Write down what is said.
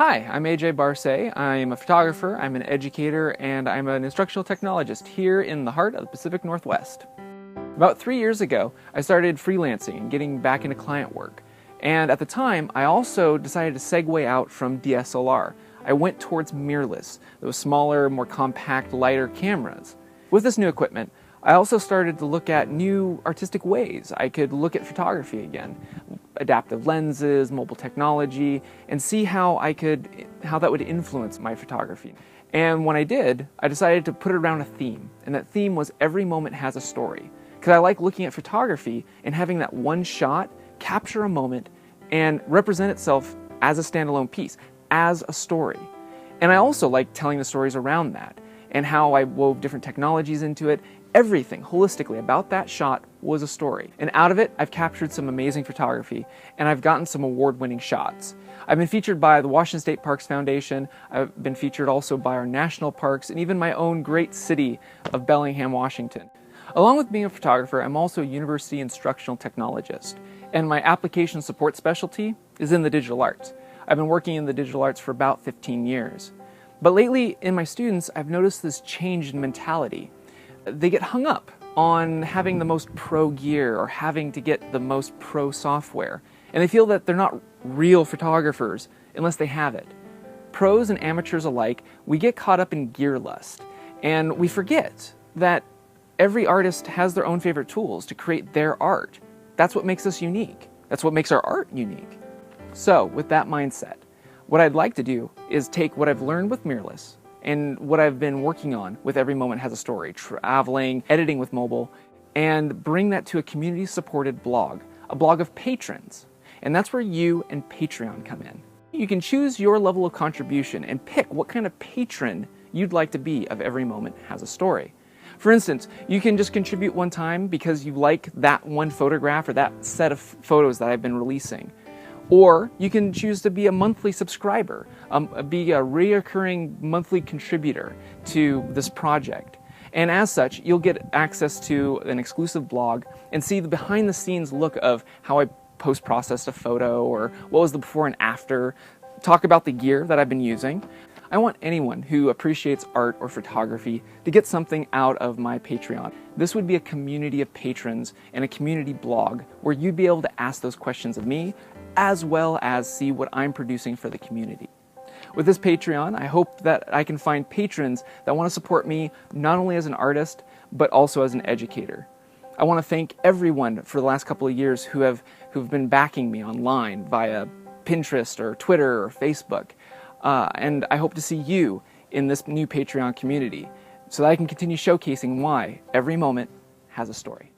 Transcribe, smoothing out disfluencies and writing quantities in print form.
Hi, I'm AJ Barce. I'm a photographer, I'm an educator, and I'm an instructional technologist here in the heart of the Pacific Northwest. About 3 years ago, I started freelancing and getting back into client work. And at the time, I also decided to segue out from DSLR. I went towards mirrorless, those smaller, more compact, lighter cameras. With this new equipment, I also started to look at new artistic ways I could look at photography again. Adaptive lenses, mobile technology, and see how that would influence my photography. And when I did, I decided to put it around a theme, and that theme was every moment has a story. Because I like looking at photography and having that one shot capture a moment and represent itself as a standalone piece, as a story. And I also like telling the stories around that, and how I wove different technologies into it. Everything holistically about that shot was a story. And out of it, I've captured some amazing photography, and I've gotten some award-winning shots. I've been featured by the Washington State Parks Foundation, I've been featured also by our national parks, and even my own great city of Bellingham, Washington. Along with being a photographer, I'm also a university instructional technologist, and my application support specialty is in the digital arts. I've been working in the digital arts for about 15 years. But lately, in my students, I've noticed this change in mentality. They get hung up on having the most pro gear or having to get the most pro software, and they feel that they're not real photographers unless they have it. Pros and amateurs alike, we get caught up in gear lust, and we forget that every artist has their own favorite tools to create their art. That's what makes us unique. That's what makes our art unique. So, with that mindset, what I'd like to do is take what I've learned with mirrorless and what I've been working on with Every Moment Has a Story, traveling, editing with mobile, and bring that to a community-supported blog, a blog of patrons. And that's where you and Patreon come in. You can choose your level of contribution and pick what kind of patron you'd like to be of Every Moment Has a Story. For instance, you can just contribute one time because you like that one photograph or that set of photos that I've been releasing. Or you can choose to be a monthly subscriber, be a reoccurring monthly contributor to this project. And as such, you'll get access to an exclusive blog and see the behind the scenes look of how I post-processed a photo or what was the before and after, talk about the gear that I've been using. I want anyone who appreciates art or photography to get something out of my Patreon. This would be a community of patrons and a community blog where you'd be able to ask those questions of me, as well as see what I'm producing for the community. With this Patreon, I hope that I can find patrons that want to support me not only as an artist, but also as an educator. I want to thank everyone for the last couple of years who've been backing me online via Pinterest or Twitter or Facebook. And I hope to see you in this new Patreon community so that I can continue showcasing why every moment has a story.